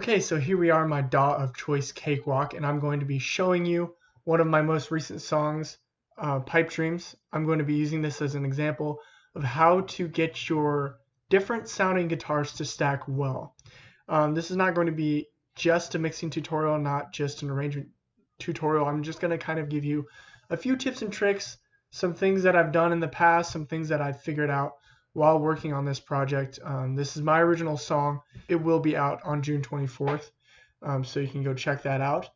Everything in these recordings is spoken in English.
Okay, so here we are, my DAW of choice cakewalk, and I'm going to be showing you one of my most recent songs, Pipe Dreams. I'm going to be using this as an example of how to get your different sounding guitars to stack well. This is not going to be just a mixing tutorial, not just an arrangement tutorial. I'm just going to kind of give you a few tips and tricks, some things that I've done in the past, some things that I've figured out while working on this project. This is my original song. It will be out on June 24th, so you can go check that out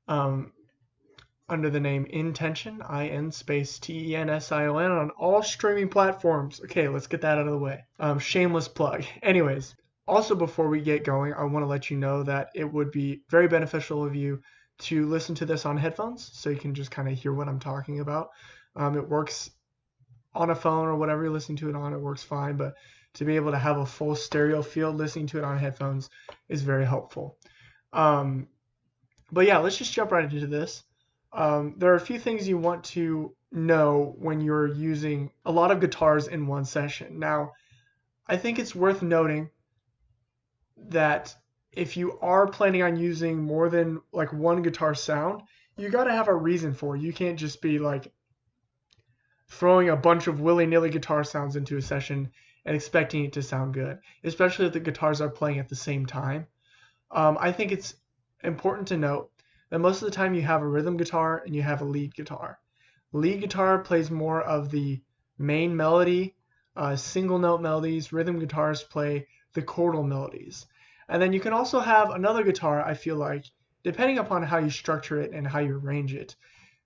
under the name Intention, I-N space T-E-N-S-I-O-N on all streaming platforms. Okay, let's get that out of the way. Shameless plug. Anyways, also before we get going, I want to let you know that it would be very beneficial of you to listen to this on headphones so you can just kind of hear what I'm talking about. It works on a phone or whatever you're listening to it on, it works fine, but to be able to have a full stereo field listening to it on headphones is very helpful. But yeah, let's just jump right into this. There are a few things you want to know when you're using a lot of guitars in one session. Now, I think it's worth noting that if you are planning on using more than like one guitar sound, you got to have a reason for it. You can't just be like throwing a bunch of willy-nilly guitar sounds into a session and expecting it to sound good, especially if the guitars are playing at the same time. I think it's important to note that most of the time you have a rhythm guitar and you have a lead guitar. Lead guitar plays more of the main melody, single note melodies. Rhythm guitars play the chordal melodies. And then you can also have another guitar, I feel like, depending upon how you structure it and how you arrange it,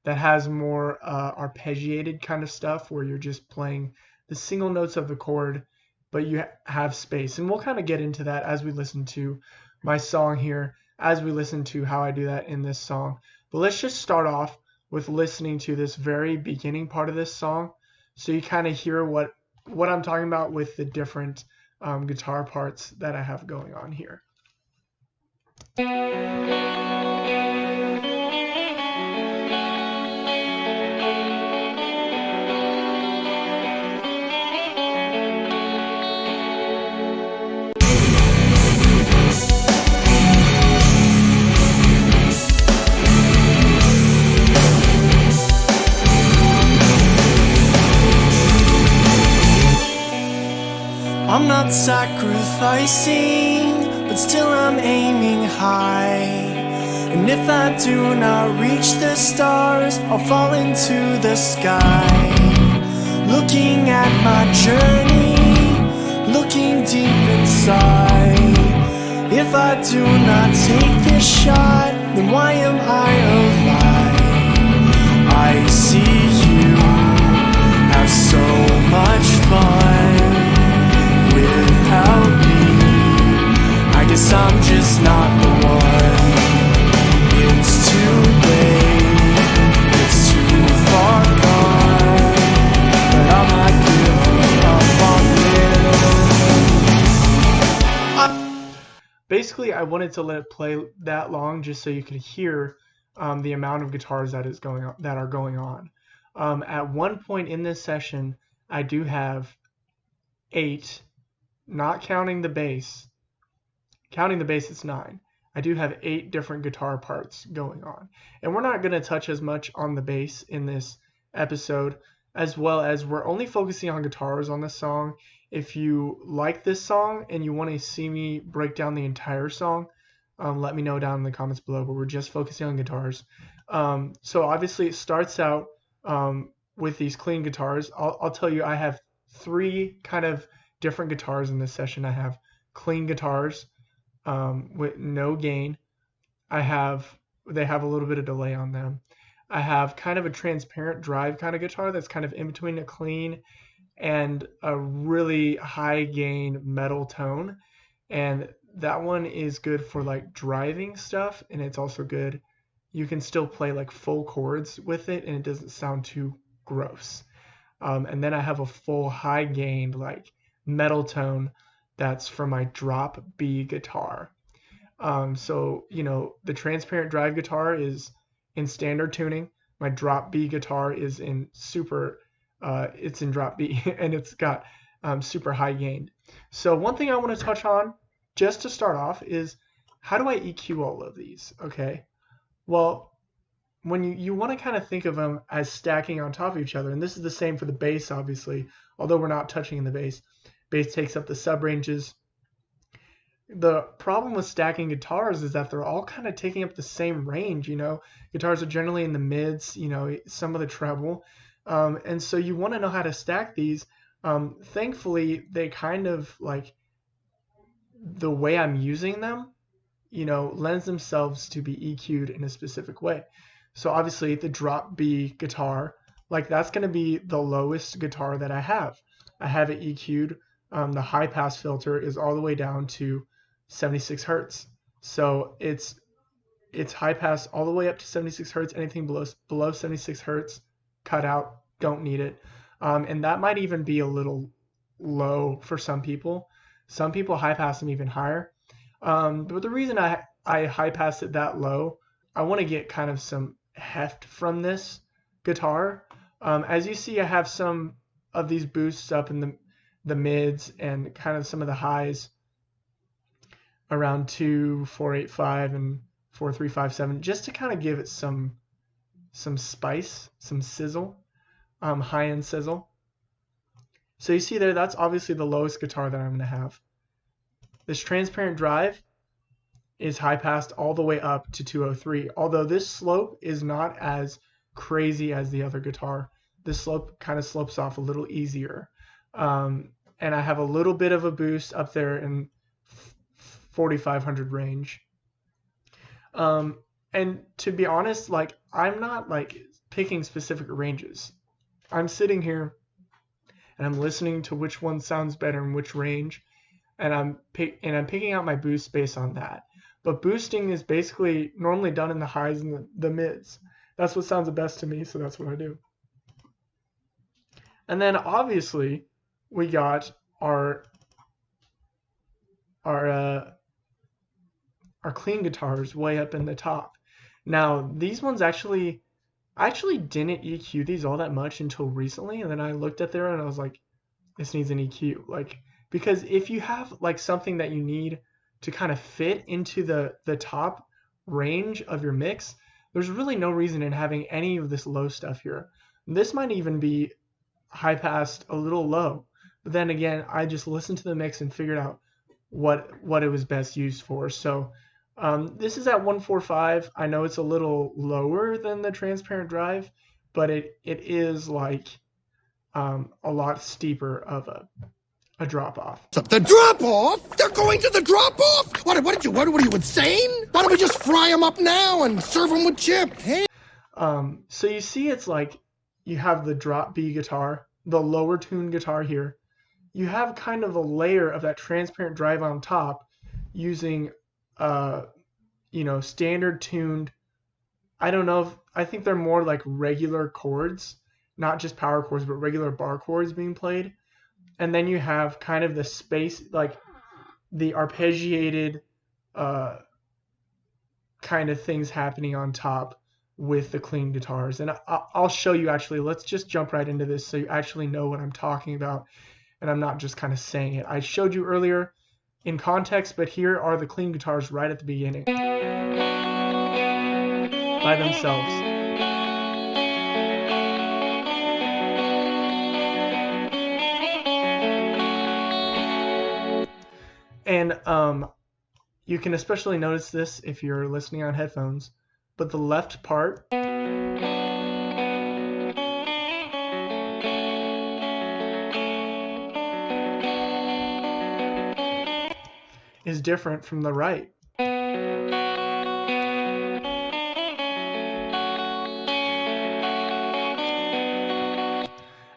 that has more arpeggiated kind of stuff where you're just playing the single notes of the chord, but you have space. And we'll kind of get into that as we listen to my song here, as we listen to how I do that in this song. But let's just start off with listening to this very beginning part of this song so you kind of hear what I'm talking about with the different guitar parts that I have going on here. I'm not sacrificing, but still I'm aiming high. And if I do not reach the stars, I'll fall into the sky. Looking at my journey, looking deep inside. If I do not take this shot, then why am I alive? I see you have so much fun without me. I guess I'm just not the one. It's too late, it's too far gone, but I'm not giving up on it. Basically, I wanted to let it play that long just so you could hear the amount of guitars that are going on. At one point in this session, I do have 8. Not counting the bass. Counting the bass, it's 9. I do have 8 different guitar parts going on. And we're not going to touch as much on the bass in this episode, as well as we're only focusing on guitars on this song. If you like this song and you want to see me break down the entire song, let me know down in the comments below, but we're just focusing on guitars. So obviously it starts out with these clean guitars. I'll tell you, I have 3 kind of different guitars in this session. I have clean guitars with no gain. They have a little bit of delay on them. I have kind of a transparent drive kind of guitar that's kind of in between a clean and a really high gain metal tone, and that one is good for like driving stuff, and it's also good, you can still play like full chords with it and it doesn't sound too gross. And then I have a full high gain like metal tone that's for my drop B guitar. So you know, the transparent drive guitar is in standard tuning. My drop B guitar is in super it's in drop B and it's got super high gain. So one thing I want to touch on just to start off is how do I EQ all of these? Okay, well, when you want to kind of think of them as stacking on top of each other, and this is the same for the bass, obviously, although we're not touching in the bass. Bass takes up the sub-ranges. The problem with stacking guitars is that they're all kind of taking up the same range, you know. Guitars are generally in the mids, you know, some of the treble. And so you want to know how to stack these. Thankfully, they kind of like the way I'm using them, you know, lends themselves to be EQ'd in a specific way. So obviously the drop B guitar, like that's going to be the lowest guitar that I have. I have it EQ'd. The high pass filter is all the way down to 76 hertz. So it's high pass all the way up to 76 hertz. Anything below 76 hertz, cut out, don't need it. And that might even be a little low for some people. Some people high pass them even higher. But the reason I high pass it that low, I want to get kind of some heft from this guitar. As you see, I have some of these boosts up in the mids and kind of some of the highs around 2, 485 and 4357, just to kind of give it some spice, some sizzle, high-end sizzle. So you see there, that's obviously the lowest guitar that I'm going to have. This transparent drive is high passed all the way up to 203, although this slope is not as crazy as the other guitar. This slope kind of slopes off a little easier. And I have a little bit of a boost up there in 4500 range. And to be honest, like I'm not like picking specific ranges. I'm sitting here and I'm listening to which one sounds better in which range, and I'm picking out my boost based on that. But boosting is basically normally done in the highs and the mids. That's what sounds the best to me, so that's what I do. And then obviously we got our clean guitars way up in the top. Now these ones I actually didn't EQ these all that much until recently, and then I looked at there and I was like, this needs an EQ. Like, because if you have like something that you need to kind of fit into the top range of your mix, there's really no reason in having any of this low stuff here. This might even be high passed a little low, but then again, I just listened to the mix and figured out what it was best used for. So this is at 145. I know it's a little lower than the transparent drive, but it is like a lot steeper of a drop off. The drop off? They're going to the drop off? What are you insane? Why don't we just fry them up now and serve them with chip? Hey? So you see, it's like you have the drop B guitar, the lower tuned guitar here. You have kind of a layer of that transparent drive on top using standard tuned, I think they're more like regular chords, not just power chords, but regular bar chords being played. And then you have kind of the space, like the arpeggiated kind of things happening on top with the clean guitars. And I'll show you actually. Let's just jump right into this so you actually know what I'm talking about and I'm not just kind of saying it. I showed you earlier in context, but here are the clean guitars right at the beginning by themselves. And you can especially notice this if you're listening on headphones, but the left part is different from the right.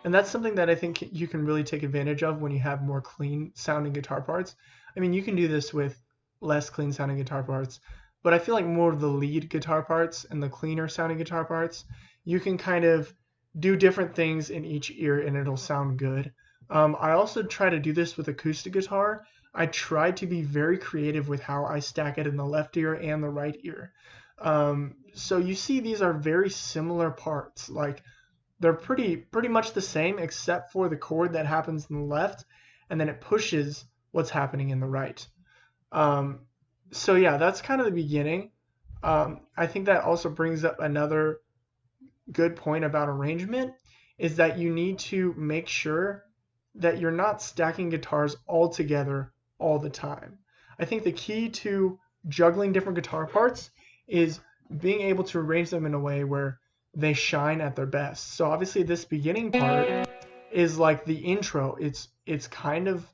And that's something that I think you can really take advantage of when you have more clean sounding guitar parts. I mean, you can do this with less clean sounding guitar parts, but I feel like more of the lead guitar parts and the cleaner sounding guitar parts, you can kind of do different things in each ear and it'll sound good. I also try to do this with acoustic guitar. I try to be very creative with how I stack it in the left ear and the right ear. So you see these are very similar parts. Like they're pretty much the same except for the chord that happens in the left and then it pushes what's happening in the right. So yeah, that's kind of the beginning. I think that also brings up another good point about arrangement, is that you need to make sure that you're not stacking guitars all together all the time. I think the key to juggling different guitar parts is being able to arrange them in a way where they shine at their best. So obviously this beginning part is like the intro. It's kind of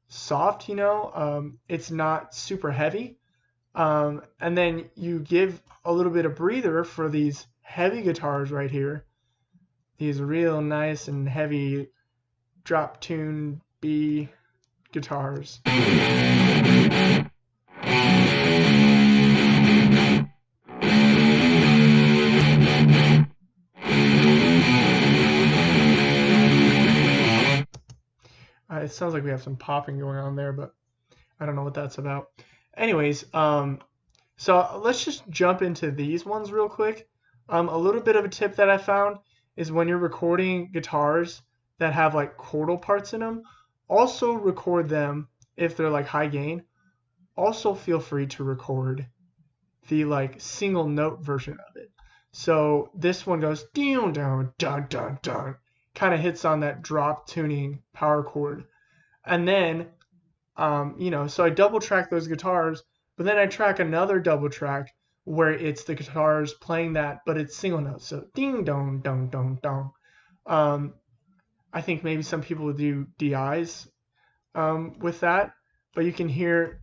soft, you know. It's not super heavy. And then you give a little bit of breather for these heavy guitars right here. These real nice and heavy drop tune B guitars. It sounds like we have some popping going on there, but I don't know what that's about. Anyways, so let's just jump into these ones real quick. A little bit of a tip that I found is when you're recording guitars that have like chordal parts in them, also record them if they're like high gain. Also feel free to record the like single note version of it. So this one goes down, down, dun, dun, dun, kind of hits on that drop tuning power chord. And then, so I double track those guitars, but then I track another double track where it's the guitars playing that, but it's single notes. So ding, dong, dong, dong, dong. I think maybe some people do DIs with that, but you can hear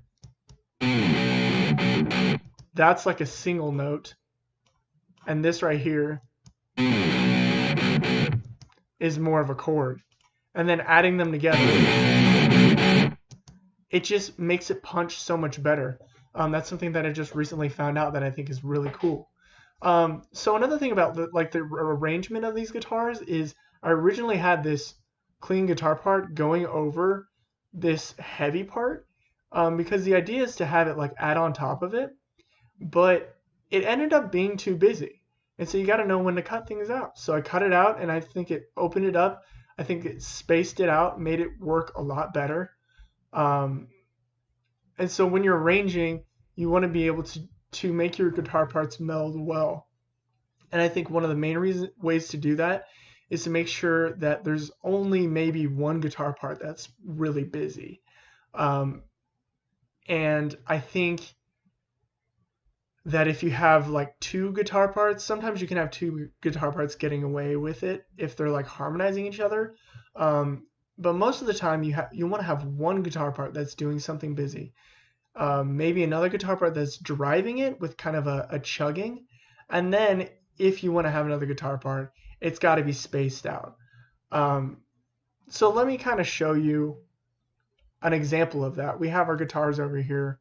that's like a single note. And this right here is more of a chord. And then adding them together, it just makes it punch so much better. That's something that I just recently found out that I think is really cool. So another thing about the arrangement of these guitars is I originally had this clean guitar part going over this heavy part because the idea is to have it like add on top of it, but it ended up being too busy. And so you got to know when to cut things out. So I cut it out and I think it opened it up. I think it spaced it out, made it work a lot better. And so when you're arranging, you want to be able to make your guitar parts meld well. And I think one of the main ways to do that is to make sure that there's only maybe one guitar part that's really busy. And I think that if you have like two guitar parts, sometimes you can have two guitar parts getting away with it if they're like harmonizing each other. But most of the time you want to have one guitar part that's doing something busy. Maybe another guitar part that's driving it with kind of a chugging. And then if you want to have another guitar part, it's got to be spaced out. So let me kind of show you an example of that. We have our guitars over here.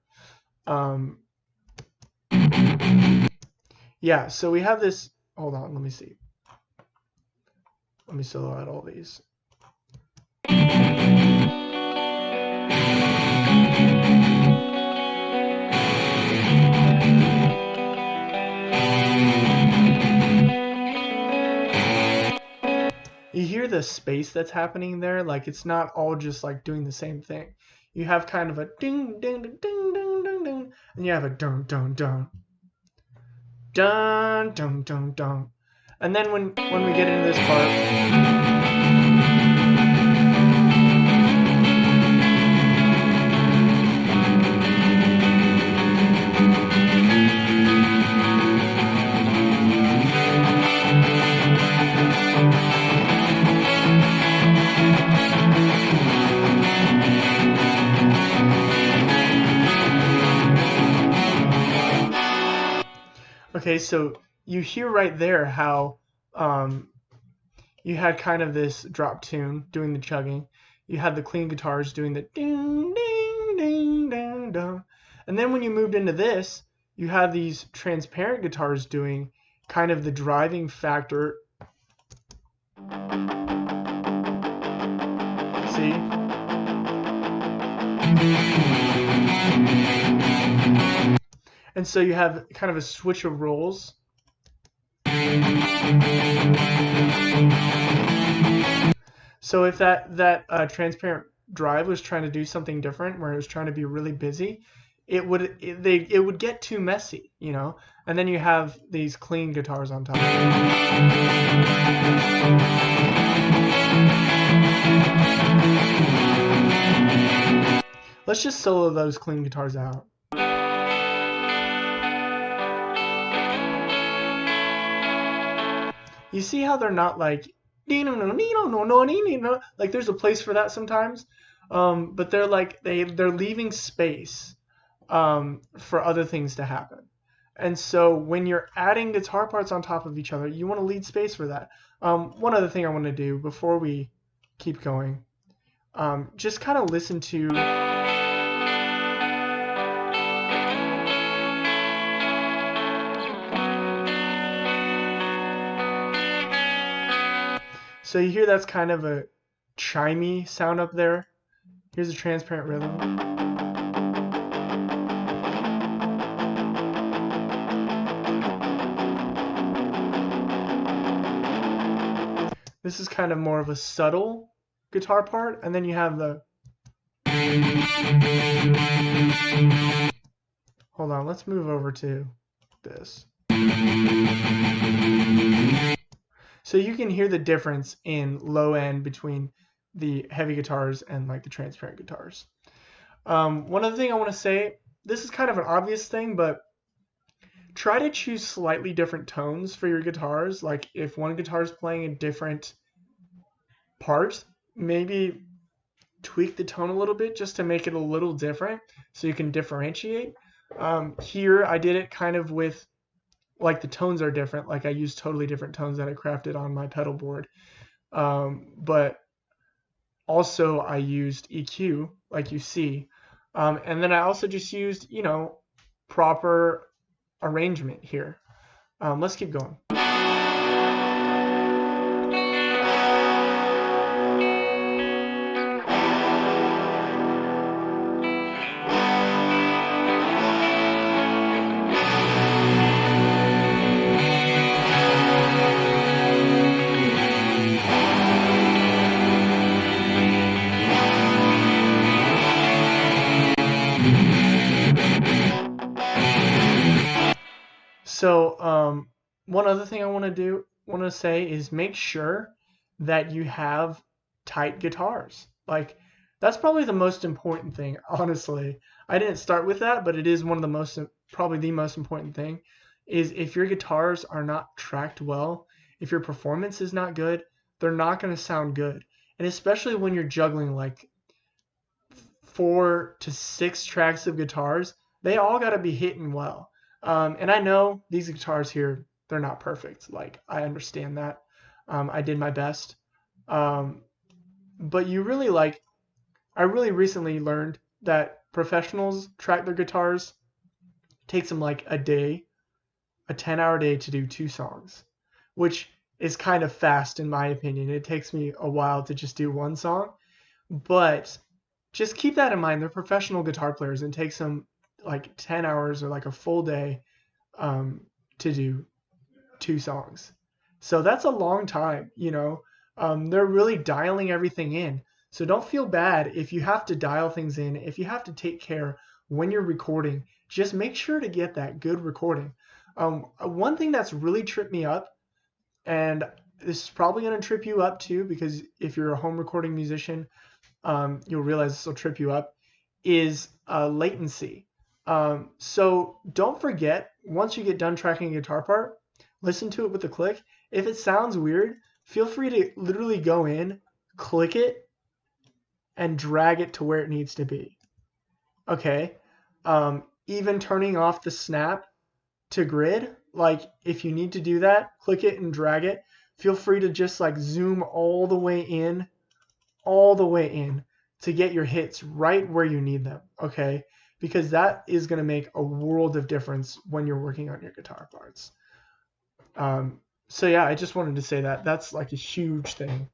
Yeah, so we have this. Hold on, let me see. Let me solo out all these. You hear the space that's happening there, like it's not all just like doing the same thing. You have kind of a ding ding ding ding ding ding ding, and you have a dun dun dun dun dun dun dun. And then when we get into this part, okay, so you hear right there how you had kind of this drop tune doing the chugging. You had the clean guitars doing the ding, ding, ding, ding, ding. And then when you moved into this, you have these transparent guitars doing kind of the driving factor. See? And so you have kind of a switch of roles. So if that transparent drive was trying to do something different, where it was trying to be really busy, it would get too messy, you know. And then you have these clean guitars on top. Let's just solo those clean guitars out. You see how they're not like like there's a place for that sometimes, but they're like they're leaving space for other things to happen. And so when you're adding guitar parts on top of each other, you want to leave space for that. One other thing I want to do before we keep going, just kind of listen to. So you hear that's kind of a chimey sound up there. Here's a transparent rhythm. This is kind of more of a subtle guitar part, and then you have the. Hold on, let's move over to this. So you can hear the difference in low end between the heavy guitars and like the transparent guitars. One other thing I want to say, this is kind of an obvious thing, but try to choose slightly different tones for your guitars. Like if one guitar is playing a different part, maybe tweak the tone a little bit just to make it a little different so you can differentiate. Here I did it kind of with like the tones are different, like I used totally different tones that I crafted on my pedal board, but also I used EQ like you see, and then I also just used, you know, proper arrangement here. Let's keep going. So one other thing I want to say is make sure that you have tight guitars. Like that's probably the most important thing, honestly. I didn't start with that, but it is one of the most, probably the most important thing, is if your guitars are not tracked well, if your performance is not good, they're not going to sound good. And especially when you're juggling like 4 to 6 tracks of guitars, they all got to be hitting well. And I know these guitars here, they're not perfect. Like, I understand that. I did my best. But you really like, I really recently learned that professionals track their guitars. It takes them like a day, a 10-hour day to do 2 songs, which is kind of fast in my opinion. It takes me a while to just do 1 song. But just keep that in mind. They're professional guitar players, and it takes them like 10 hours or like a full day to do 2 songs. So that's a long time, you know. They're really dialing everything in. So don't feel bad if you have to dial things in, if you have to take care when you're recording. Just make sure to get that good recording. One thing that's really tripped me up, and this is probably going to trip you up too, because if you're a home recording musician, you'll realize this will trip you up, is latency. So don't forget, once you get done tracking a guitar part, listen to it with a click. If it sounds weird, feel free to literally go in, click it, and drag it to where it needs to be. Okay? Even turning off the snap to grid, like if you need to do that, click it and drag it. Feel free to just like zoom all the way in to get your hits right where you need them. Okay? Because that is going to make a world of difference when you're working on your guitar parts. So yeah, I just wanted to say that. That's like a huge thing.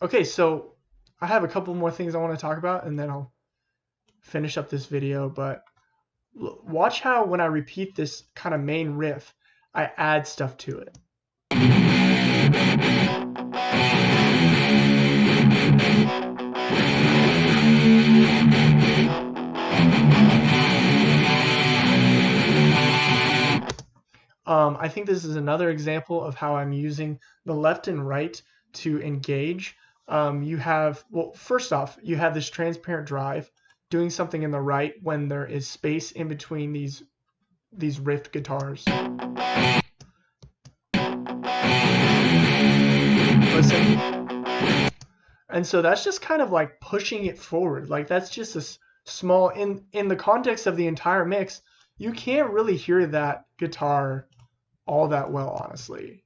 Okay, so I have a couple more things I want to talk about, and then I'll finish up this video. But watch how when I repeat this kind of main riff, I add stuff to it. I think this is another example of how I'm using the left and right to engage. You have, well, first off, you have this transparent drive doing something in the right when there is space in between these riffed guitars. Listen. And so that's just kind of like pushing it forward. Like that's just a small, in the context of the entire mix, you can't really hear that guitar all that well, honestly.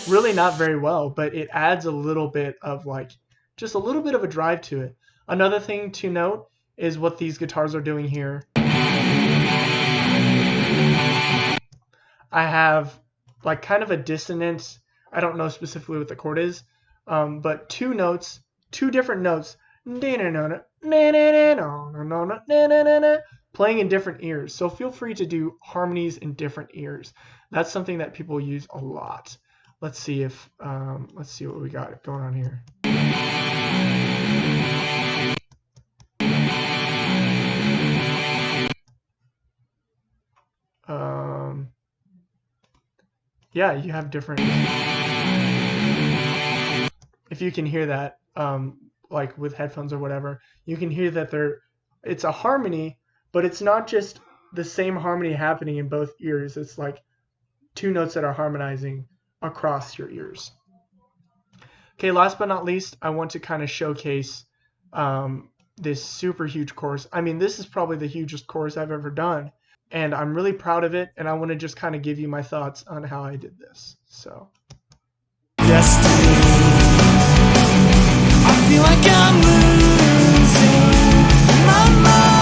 Really not very well, but it adds a little bit of like, just a little bit of a drive to it. Another thing to note is what these guitars are doing here. I have like kind of a dissonance. I don't know specifically what the chord is, but two different notes, playing in different ears. So feel free to do harmonies in different ears. That's something that people use a lot. Let's see what we got going on here. Yeah, you have different. If you can hear that, like with headphones or whatever, you can hear that it's a harmony, but it's not just the same harmony happening in both ears. It's like two notes that are harmonizing across your ears. Okay, last but not least, I want to kind of showcase this super huge chorus. I mean, this is probably the hugest chorus I've ever done, and I'm really proud of it, and I want to just kind of give you my thoughts on how I did this. So, Destiny. I feel like I'm losing my mind.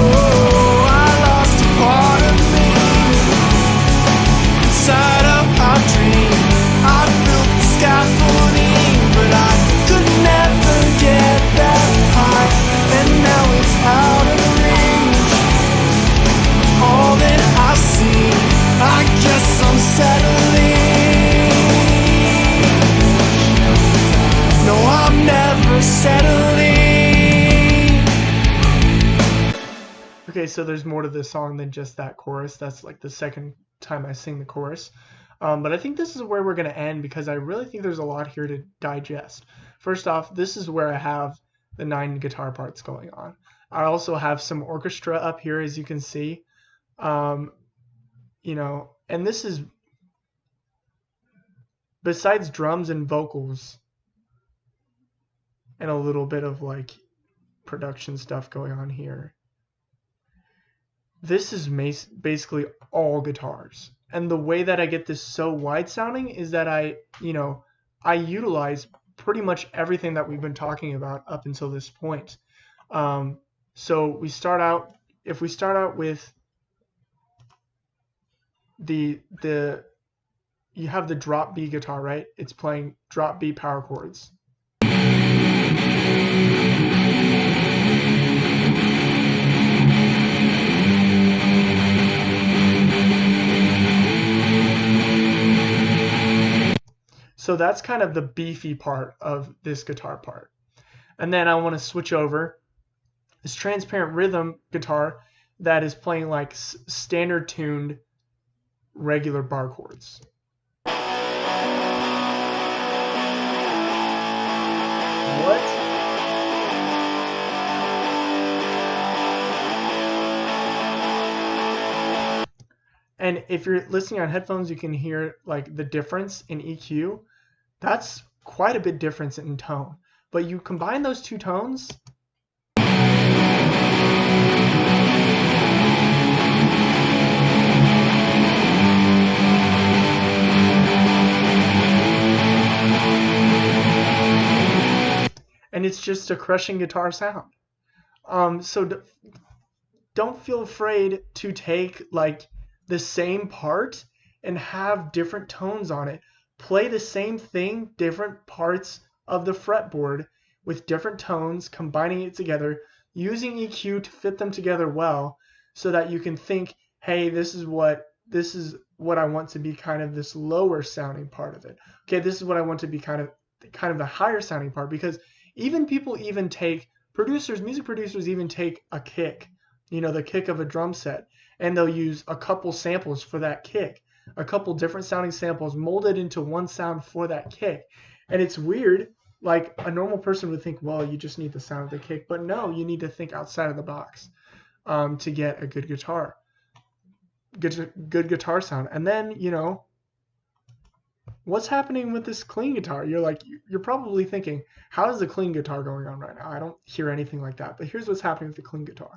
Oh, I lost a part of me inside of our dream. I built the scaffolding, but I could never get that high, and now it's out of reach. All that I see, I guess I'm settling. No, I'm never settling. okay, so there's more to this song than just that chorus. That's like the second time I sing the chorus. But I think this is where we're going to end because I really think there's a lot here to digest. First off, this is where I have the 9 guitar parts going on. I also have some orchestra up here, as you can see. And this is, besides drums and vocals and a little bit of like production stuff going on here, this is basically all guitars. And the way that I get this so wide sounding is that I utilize pretty much everything that we've been talking about up until this point. So if we start out with you have the drop B guitar, right? It's playing drop B power chords. So that's kind of the beefy part of this guitar part. And then I want to switch over this transparent rhythm guitar that is playing like standard tuned regular bar chords. What? And if you're listening on headphones, you can hear like the difference in EQ. That's quite a bit difference in tone. But you combine those two tones, and it's just a crushing guitar sound. So don't feel afraid to take like the same part and have different tones on it. Play the same thing, different parts of the fretboard with different tones, combining it together, using EQ to fit them together well, so that you can think, hey, this is what I want to be kind of this lower sounding part of it. Okay, this is what I want to be kind of the higher sounding part, because even people even take music producers even take a kick, the kick of a drum set, and they'll use a couple samples for that kick, a couple different sounding samples molded into one sound for that kick. And it's weird, like a normal person would think, well, you just need the sound of the kick, but no, you need to think outside of the box to get a good guitar sound. And then, what's happening with this clean guitar? You're probably thinking, how is the clean guitar going on right now? I don't hear anything like that. But here's what's happening with the clean guitar.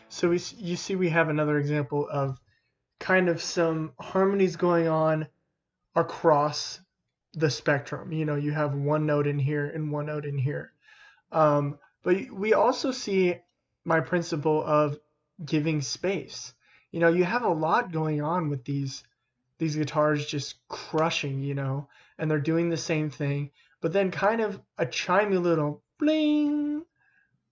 So you see we have another example of kind of some harmonies going on across the spectrum. You have one note in here and one note in here. But we also see my principle of giving space. You have a lot going on with these guitars just crushing, and they're doing the same thing, but then kind of a chimey little bling,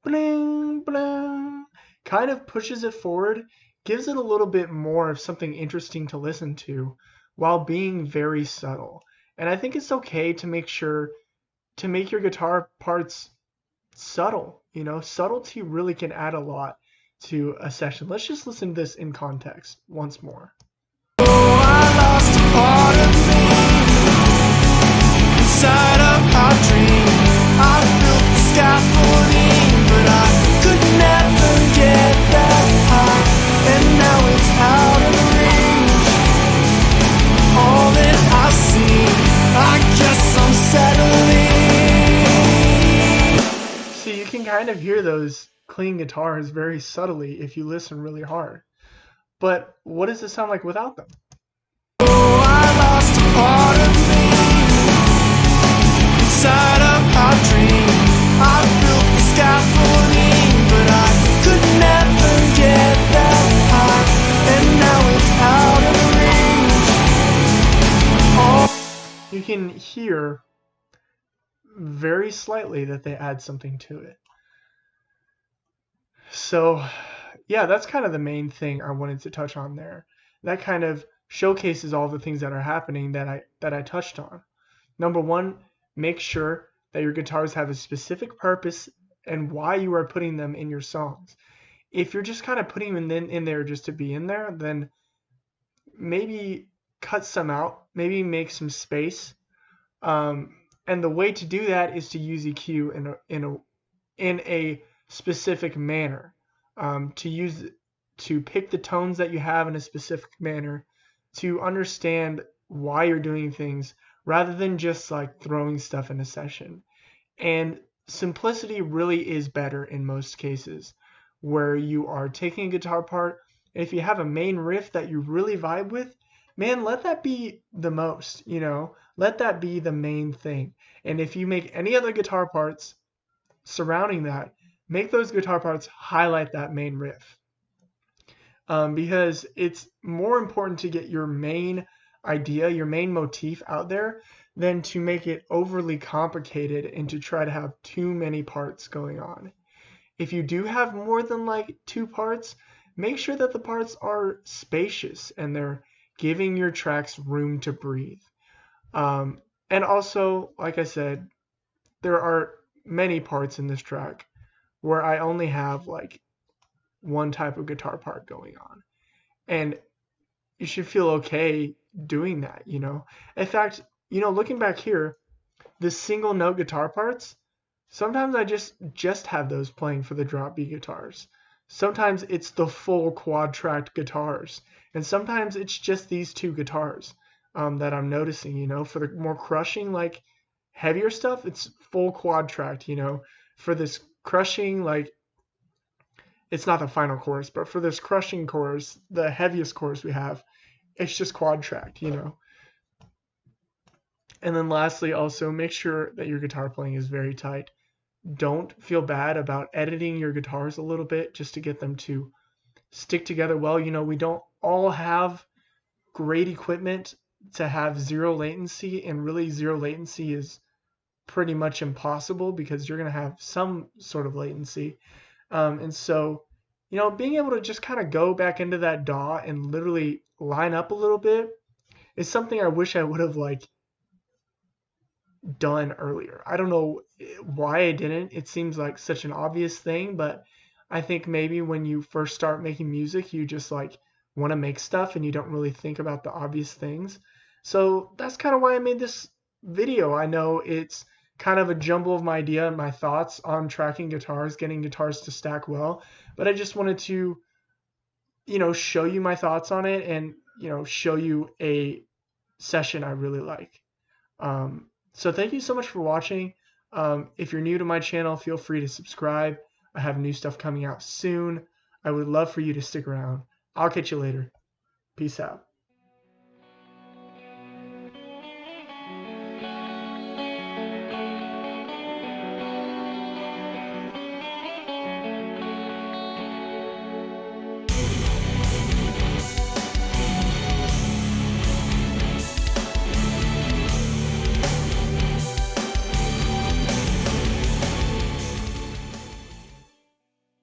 bling, bling, kind of pushes it forward, gives it a little bit more of something interesting to listen to while being very subtle. And I think it's okay to make your guitar parts subtle. Subtlety really can add a lot to a session. Let's just listen to this in context once more. Oh, I lost a part of me inside of our dream. I built the scaffolding, but I could never get that high, and now it's out of range. All that I see, I guess I'm settling. See, you can kind of hear those clean guitars very subtly if you listen really hard. But what does it sound like without them? Oh, I lost a part of me inside of our dream. I built the scaffolding, but I could never get that high, and now it's out of range. You can hear very slightly that they add something to it. So, yeah, that's kind of the main thing I wanted to touch on there. That kind of showcases all the things that are happening that I touched on. Number one, make sure that your guitars have a specific purpose and why you are putting them in your songs. If you're just kind of putting them in there just to be in there, then maybe cut some out, maybe make some space. And the way to do that is to use EQ in a specific manner. To pick the tones that you have in a specific manner, to understand why you're doing things rather than just like throwing stuff in a session. And simplicity really is better in most cases, where you are taking a guitar part, and if you have a main riff that you really vibe with, man, let that be the most, let that be the main thing. And if you make any other guitar parts surrounding that, make those guitar parts highlight that main riff. Because it's more important to get your main idea, your main motif out there than to make it overly complicated and to try to have too many parts going on. If you do have more than like 2 parts, make sure that the parts are spacious and they're giving your tracks room to breathe. And also, like I said, there are many parts in this track where I only have like one type of guitar part going on. And you should feel okay doing that, In fact, looking back here, the single note guitar parts, sometimes I just have those playing for the drop B guitars. Sometimes it's the full quad tracked guitars. And sometimes it's just these 2 guitars that I'm noticing, For the more crushing, like heavier stuff, it's full quad tracked, For this crushing, like, it's not the final chorus, but for this crushing chorus, the heaviest chorus we have, it's just quad tracked, And then lastly, also make sure that your guitar playing is very tight. don't feel bad about editing your guitars a little bit just to get them to stick together well. You know, we don't all have great equipment to have zero latency, and really zero latency is pretty much impossible because you're going to have some sort of latency. And so, you know, being able to just kind of go back into that DAW and literally line up a little bit is something I wish I would have like done earlier. I don't know why I didn't. It seems like such an obvious thing, but I think maybe when you first start making music, you just like want to make stuff and you don't really think about the obvious things. So that's kind of why I made this video. I know it's kind of a jumble of my idea and my thoughts on tracking guitars, getting guitars to stack well, but I just wanted to, you know, show you my thoughts on it and, you know, show you a session I really like. So thank you so much for watching. If you're new to my channel, feel free to subscribe. I have new stuff coming out soon. I would love for you to stick around. I'll catch you later. Peace out.